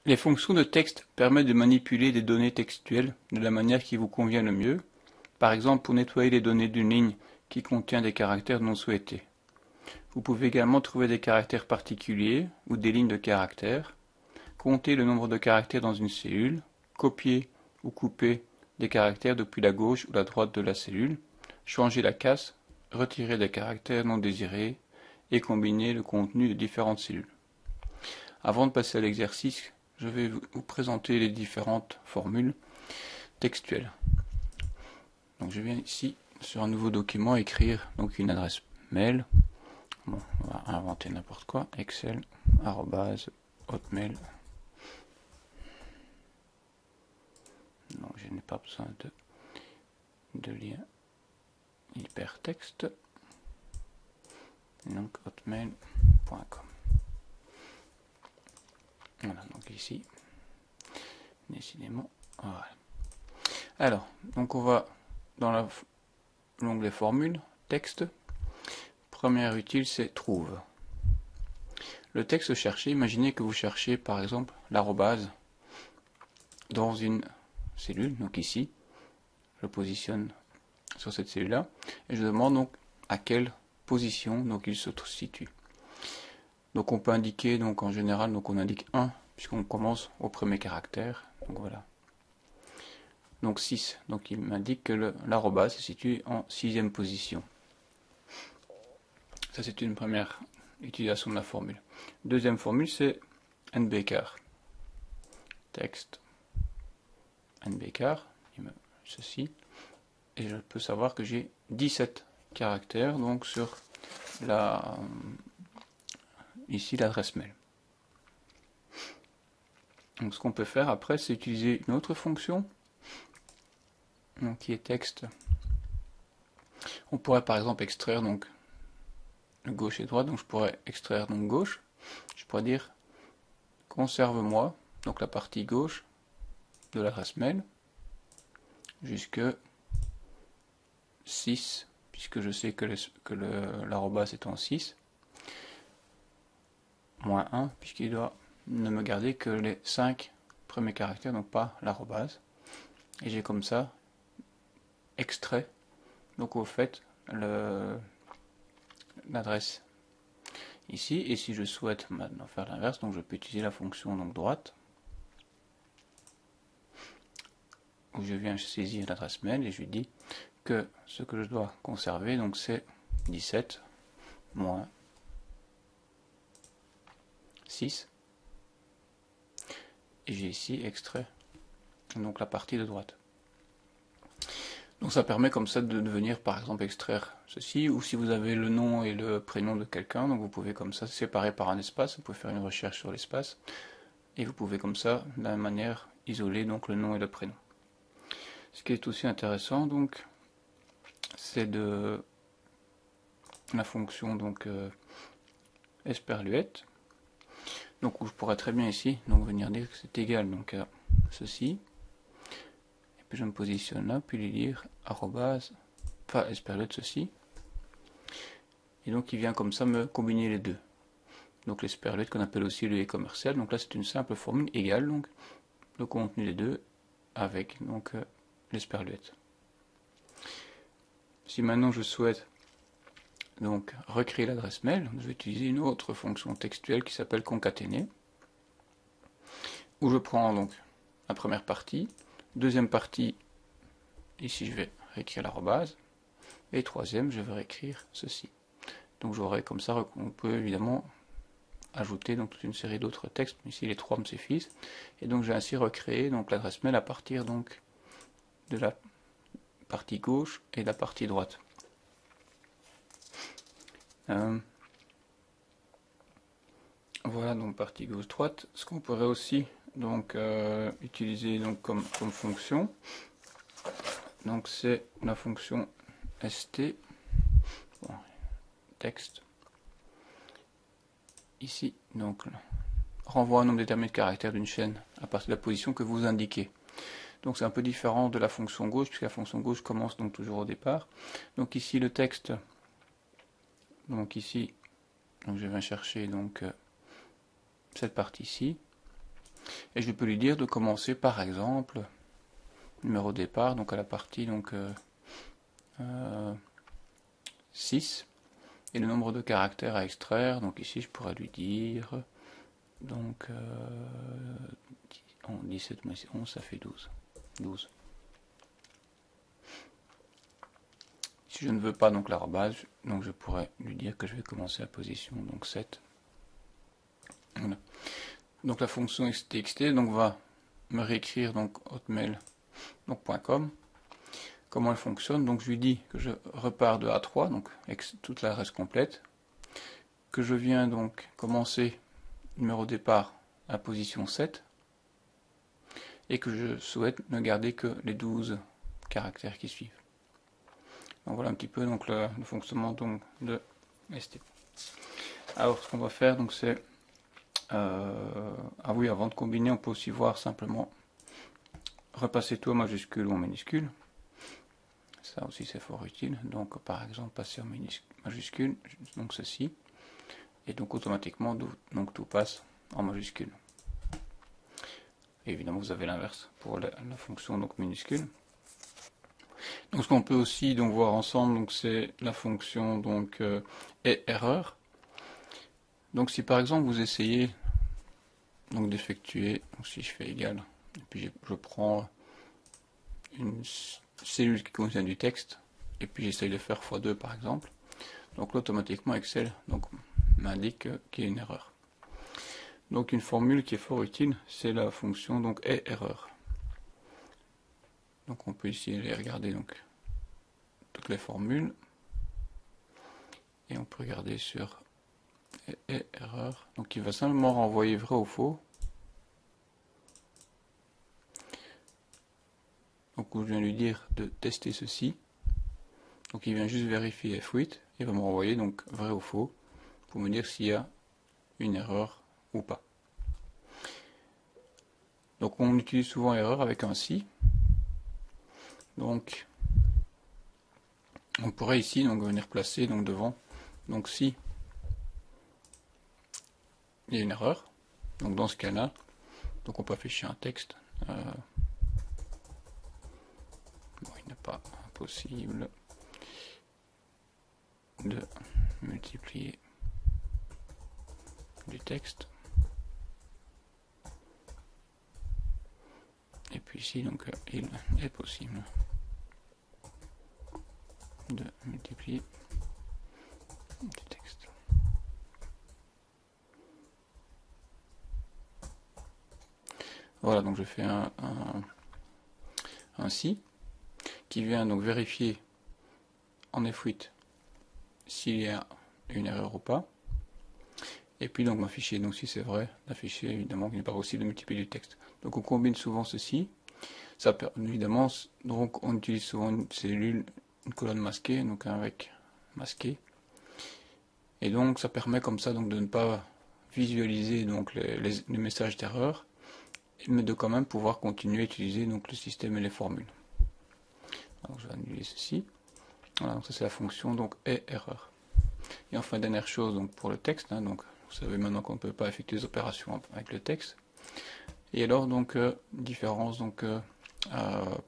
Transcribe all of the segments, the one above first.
Les fonctions de texte permettent de manipuler des données textuelles de la manière qui vous convient le mieux, par exemple pour nettoyer les données d'une ligne qui contient des caractères non souhaités. Vous pouvez également trouver des caractères particuliers ou des lignes de caractères, compter le nombre de caractères dans une cellule, copier ou couper des caractères depuis la gauche ou la droite de la cellule, changer la casse, retirer des caractères non désirés et combiner le contenu de différentes cellules. Avant de passer à l'exercice, je vais vous présenter les différentes formules textuelles. Donc je viens ici sur un nouveau document écrire donc une adresse mail. Bon, on va inventer n'importe quoi. Excel @hotmail. Donc je n'ai pas besoin de lien hypertexte. Donc hotmail.com. Voilà, donc ici, décidément, voilà. Alors, donc on va dans l'onglet formule, texte. Première utile, c'est trouve. Le texte cherché, imaginez que vous cherchez par exemple l'arrobase dans une cellule, donc ici, je positionne sur cette cellule-là, et je demande donc à quelle position donc il se situe. Donc on peut indiquer, donc en général, donc on indique 1, puisqu'on commence au premier caractère, donc voilà. Donc 6, donc il m'indique que l'arrobase se situe en 6e position. Ça c'est une première utilisation de la formule. Deuxième formule c'est nbchar. Texte nbchar, ceci, et je peux savoir que j'ai 17 caractères donc sur ici l'adresse mail. Donc ce qu'on peut faire après, c'est utiliser une autre fonction donc, qui est texte. On pourrait par exemple extraire donc gauche et droite, donc je pourrais extraire donc gauche, je pourrais dire conserve-moi, donc la partie gauche de l'adresse mail, jusque 6, puisque je sais que l'arrobase est en 6, moins 1, puisqu'il doit ne me garder que les 5 premiers caractères, donc pas l'arrobase, et j'ai comme ça extrait, donc au fait, l'adresse ici, et si je souhaite maintenant faire l'inverse, donc je peux utiliser la fonction donc droite, où je viens saisir l'adresse mail et je lui dis que ce que je dois conserver, donc c'est 17 moins 6, et j'ai ici extrait donc la partie de droite. Donc ça permet comme ça de venir par exemple extraire ceci, ou si vous avez le nom et le prénom de quelqu'un, donc vous pouvez comme ça séparer par un espace, vous pouvez faire une recherche sur l'espace, et vous pouvez comme ça, de la même manière, isoler donc le nom et le prénom. Ce qui est aussi intéressant donc, c'est de la fonction donc esperluette, donc où je pourrais très bien ici donc venir dire que c'est égal donc à ceci. Puis je me positionne là, puis lui dire arrobase, enfin esperluette ceci, et donc il vient comme ça me combiner les deux. Donc l'esperluette qu'on appelle aussi le commercial, donc là c'est une simple formule égale, donc le contenu des deux avec donc l'esperluette. Si maintenant je souhaite donc recréer l'adresse mail, je vais utiliser une autre fonction textuelle qui s'appelle concaténer, où je prends donc la première partie, deuxième partie, ici je vais réécrire l'arrobase, et troisième je vais réécrire ceci. Donc j'aurai comme ça, on peut évidemment ajouter donc toute une série d'autres textes, mais ici les trois me suffisent, et donc j'ai ainsi recréé donc l'adresse mail à partir donc de la partie gauche et de la partie droite. Voilà donc partie gauche droite. Ce qu'on pourrait aussi donc utiliser donc comme fonction, donc c'est la fonction st, bon, texte, ici donc renvoie un nombre déterminé de caractères d'une chaîne à partir de la position que vous indiquez. Donc c'est un peu différent de la fonction gauche, puisque la fonction gauche commence donc toujours au départ. Donc ici le texte, donc ici, donc je viens chercher donc cette partie-ci, Et je peux lui dire de commencer par exemple, numéro de départ, donc à la partie donc 6, et le nombre de caractères à extraire. Donc ici je pourrais lui dire, donc 17 moins 11 ça fait 12. Si je ne veux pas donc l'arrobase, donc je pourrais lui dire que je vais commencer à position donc 7. Voilà. Donc la fonction txt donc va me réécrire donc hotmail donc .com. Comment elle fonctionne? Donc je lui dis que je repars de A3, donc avec toute la reste complète, que je viens donc commencer numéro de départ à position 7 et que je souhaite ne garder que les 12 caractères qui suivent. Donc voilà un petit peu donc le fonctionnement donc de ST. Alors ce qu'on va faire donc c'est ah oui, avant de combiner on peut aussi voir simplement repasser tout en majuscule ou en minuscule. Ça aussi c'est fort utile. Donc par exemple passer en majuscule, donc ceci, et donc automatiquement donc tout passe en majuscule. Et évidemment vous avez l'inverse pour la fonction donc minuscule. Donc ce qu'on peut aussi donc voir ensemble donc c'est la fonction donc et erreur. Donc si par exemple vous essayez donc d'effectuer, si je fais égal, et puis je prends une cellule qui contient du texte, et puis j'essaye de faire x2 par exemple, donc là automatiquement Excel donc m'indique qu'il y a une erreur. Donc une formule qui est fort utile, c'est la fonction donc et erreur. Donc on peut ici aller regarder donc toutes les formules, et on peut regarder sur et erreur, donc il va simplement renvoyer vrai ou faux. Donc je viens lui dire de tester ceci, donc il vient juste vérifier F8, il va me renvoyer donc vrai ou faux, pour me dire s'il y a une erreur ou pas. Donc on utilise souvent erreur avec un si. Donc on pourrait ici donc venir placer donc devant, donc si il y a une erreur, donc dans ce cas-là, donc on peut afficher un texte. Bon, il n'est pas impossible de multiplier du texte. Et puis ici, donc, il est possible de multiplier du texte. Voilà, donc je fais un si qui vient donc vérifier en F8 s'il y a une erreur ou pas. Et puis donc m'afficher, donc si c'est vrai, d'afficher évidemment qu'il n'est pas possible de multiplier du texte. Donc on combine souvent ceci. Ça permet évidemment, donc on utilise souvent une cellule, une colonne masquée, donc avec masqué. Et donc ça permet comme ça donc de ne pas visualiser donc les messages d'erreur, mais de quand même pouvoir continuer à utiliser donc le système et les formules. Alors je vais annuler ceci. Voilà, donc ça c'est la fonction donc et erreur. Et enfin dernière chose donc pour le texte, hein, donc vous savez maintenant qu'on ne peut pas effectuer des opérations avec le texte. Et alors donc différence donc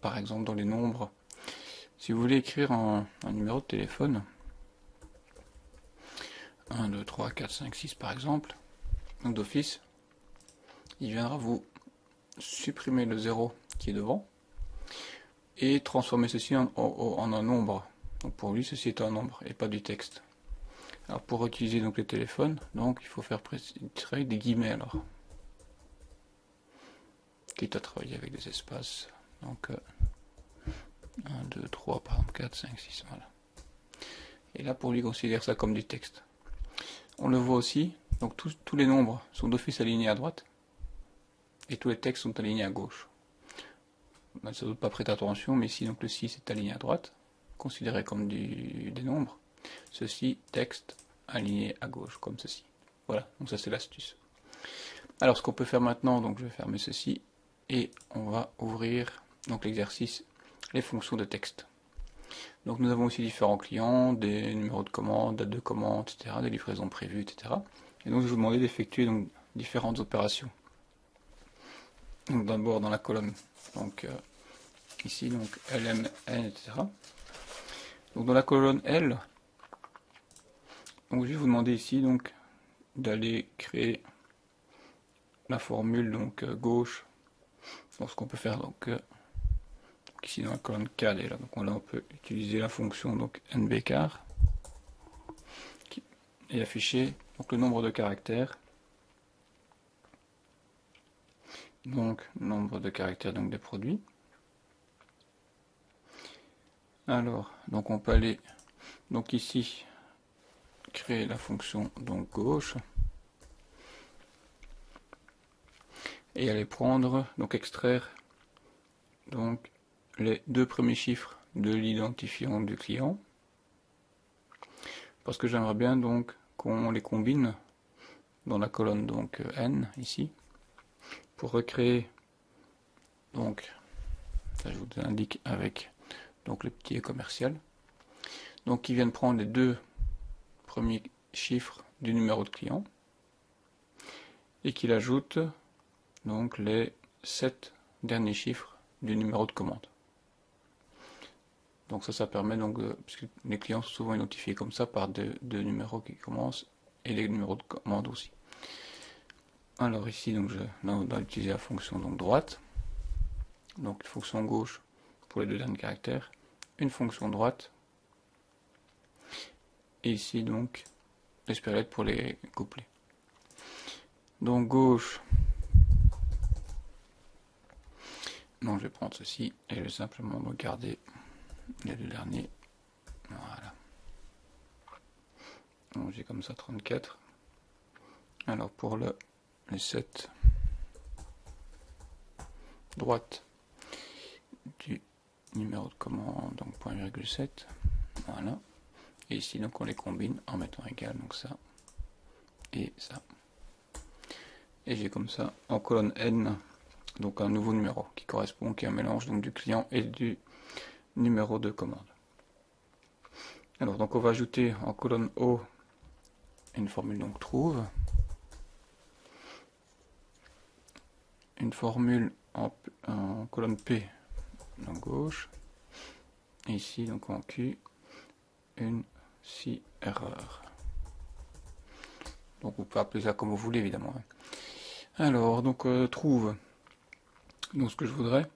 par exemple dans les nombres, si vous voulez écrire un numéro de téléphone 1, 2, 3, 4, 5, 6 par exemple, donc d'office il viendra vous supprimer le 0 qui est devant et transformer ceci en un nombre. Donc pour lui ceci est un nombre et pas du texte. Alors pour utiliser donc le téléphone, donc il faut faire tirer des guillemets alors. Quitte à travailler avec des espaces. Donc 1, 2, 3, par exemple 4, 5, 6, voilà. Et là pour lui considère ça comme du texte. On le voit aussi, donc tous les nombres sont d'office alignés à droite et tous les textes sont alignés à gauche. On n'a sans doute pas prêté attention, mais ici donc le 6 est aligné à droite, considéré comme des nombres. Ceci, texte aligné à gauche, comme ceci. Voilà, donc ça c'est l'astuce. Alors ce qu'on peut faire maintenant, donc je vais fermer ceci, et on va ouvrir donc l'exercice, les fonctions de texte. Donc nous avons aussi différents clients, des numéros de commande, date de commande, etc., des livraisons prévues, etc. Et donc je vais vous demander d'effectuer donc différentes opérations. Donc d'abord dans la colonne, donc ici donc LM, N, etc. Donc dans la colonne L, donc je vais vous demander ici donc d'aller créer la formule donc gauche. Donc ce qu'on peut faire donc ici dans la colonne K déjà, donc là on peut utiliser la fonction donc nbchar et afficher donc le nombre de caractères. Donc nombre de caractères donc des produits. Alors donc on peut aller donc ici créer la fonction donc gauche et aller prendre donc extraire donc les deux premiers chiffres de l'identifiant du client, parce que j'aimerais bien donc qu'on les combine dans la colonne donc N ici pour recréer donc ça je vous indique avec donc le petit commercial, donc qui viennent prendre les deux premiers chiffres du numéro de client et qu'il ajoute donc les 7 derniers chiffres du numéro de commande. Donc ça permet donc parce que les clients sont souvent identifiés comme ça par deux numéros qui commencent et les numéros de commande aussi. Alors ici donc on doit utiliser la fonction donc droite, donc une fonction gauche pour les deux derniers caractères, une fonction droite et ici donc l'espérette pour les couplets. Donc gauche, donc je vais prendre ceci et je vais simplement regarder les deux derniers. Voilà. Donc j'ai comme ça 34. Alors pour les 7 droite du numéro de commande, donc .7, voilà. Et ici donc on les combine en mettant égal, donc ça et ça. Et j'ai comme ça en colonne N donc un nouveau numéro qui correspond, qui est un mélange donc du client et du numéro de commande. Alors donc on va ajouter en colonne O une formule donc trouve, une formule en colonne P donc gauche, et ici donc en Q une si erreur. Donc vous pouvez appeler ça comme vous voulez évidemment. Alors donc trouve, donc ce que je voudrais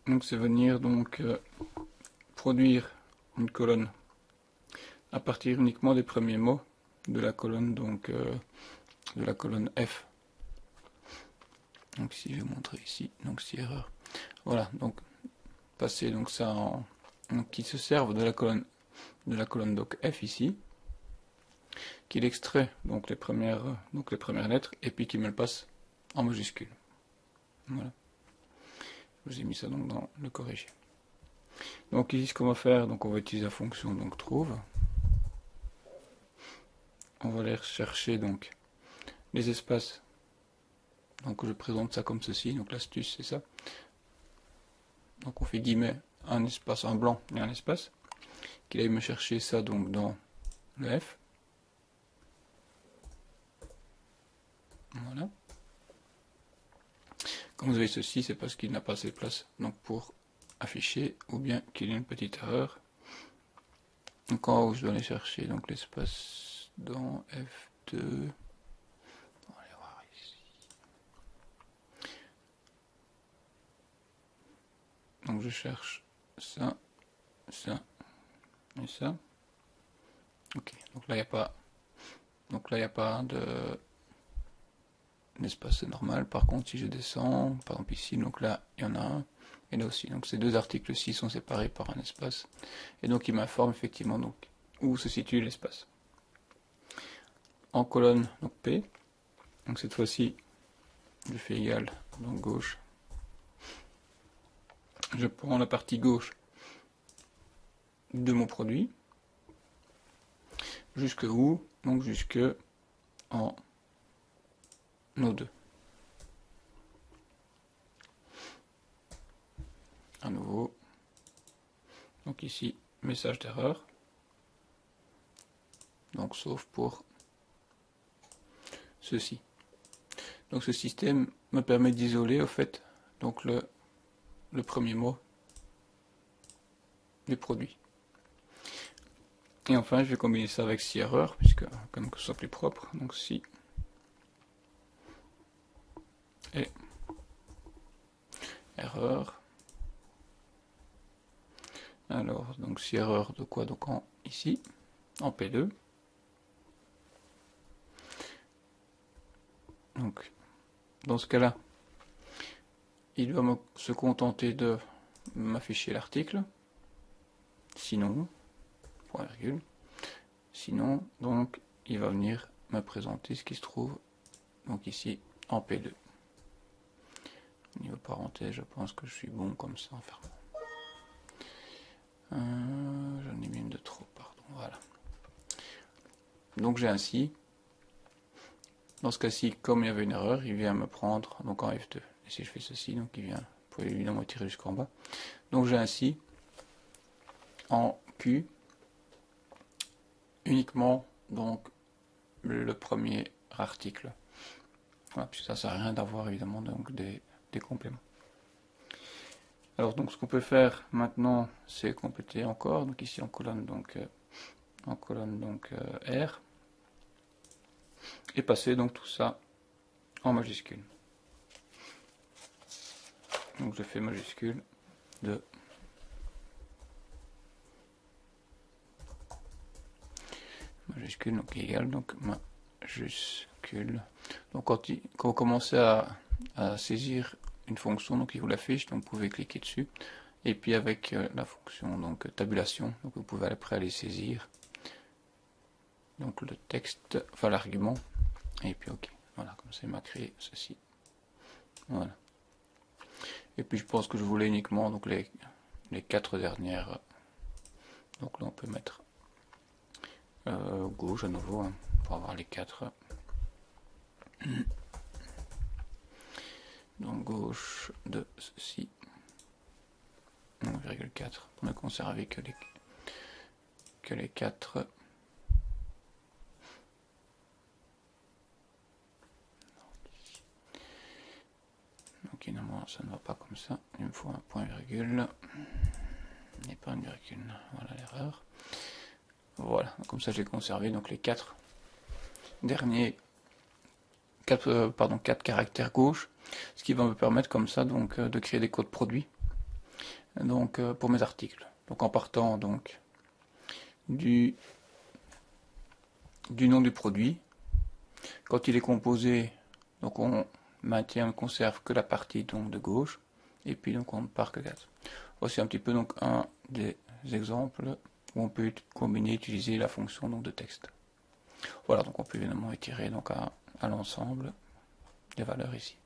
donc c'est venir donc produire une colonne à partir uniquement des premiers mots de la colonne donc de la colonne F. Donc si je vais montrer ici, donc si erreur. Voilà, donc passer donc ça en donc, qui se servent de la colonne donc F ici, qu'il extrait donc les premières lettres et puis qui me le passe en majuscule. Voilà. Je vous ai mis ça donc dans le corrigé. Donc ici ce qu'on va faire, donc on va utiliser la fonction donc trouve. On va aller rechercher donc les espaces. Donc je présente ça comme ceci, donc l'astuce c'est ça. Donc on fait guillemets, un espace, un blanc et un espace, qu'il aille me chercher ça donc dans le F. Voilà. Comme vous avez ceci, c'est parce qu'il n'a pas assez de place donc pour afficher, ou bien qu'il y a une petite erreur. Donc en haut, je dois aller chercher donc l'espace dans F2. On va aller voir ici. Donc je cherche ça, ça et ça. Ok, donc là il n'y a pas. Donc là il n'y a pas d'espace normal. Par contre si je descends, par exemple ici, donc là il y en a un, et là aussi. Donc ces deux articles-ci sont séparés par un espace. Et donc il m'informe effectivement donc où se situe l'espace. En colonne donc P, donc cette fois-ci je fais égal donc gauche. Je prends la partie gauche de mon produit. Jusque où? Donc jusque en O2. À nouveau. Donc ici, message d'erreur. Donc sauf pour ceci. Donc ce système me permet d'isoler au fait donc le premier mot du produit. Et enfin, je vais combiner ça avec si erreur, puisque comme que ce soit plus propre, donc si et erreur. Alors, donc si erreur de quoi? Donc ici, en P2. Donc, dans ce cas-là, il va se contenter de m'afficher l'article. Sinon, point virgule. Sinon, donc, il va venir me présenter ce qui se trouve donc ici en P2. Au niveau parenthèse, je pense que je suis bon comme ça en fermant. J'en ai mis une de trop, pardon. Voilà. Donc j'ai ainsi, dans ce cas-ci, comme il y avait une erreur, il vient me prendre donc en F2. Et si je fais ceci, donc il vient, vous pouvez évidemment tirer jusqu'en bas. Donc j'ai ainsi en Q uniquement donc le premier article. Voilà, puisque ça sert à rien d'avoir évidemment donc des compléments. Alors donc ce qu'on peut faire maintenant, c'est compléter encore, donc ici en colonne donc R, et passer donc tout ça en majuscule. Donc je fais majuscule de majuscule donc égal donc majuscule. Donc quand vous commencez à saisir une fonction, donc il vous l'affiche, donc vous pouvez cliquer dessus, et puis avec la fonction donc tabulation, donc vous pouvez après aller saisir donc le texte, enfin l'argument, et puis ok, voilà, comme ça il m'a créé ceci, voilà. Et puis je pense que je voulais uniquement donc les 4 dernières, donc là on peut mettre gauche à nouveau, hein, pour avoir les 4. Donc gauche de ceci, 1,4, pour ne conserver que les 4. Donc évidemment ça ne va pas comme ça, il me faut un point virgule, et pas une virgule, voilà l'erreur. Voilà, comme ça j'ai conservé donc les 4 derniers 4 caractères gauche, ce qui va me permettre comme ça donc de créer des codes produits donc pour mes articles. Donc en partant donc du nom du produit, quand il est composé, donc on maintient, on conserve que la partie donc de gauche, et puis donc on ne part que 4. Voici un petit peu donc un des exemples où on peut combiner, utiliser la fonction donc de texte. Voilà, donc on peut évidemment étirer donc à l'ensemble des valeurs ici.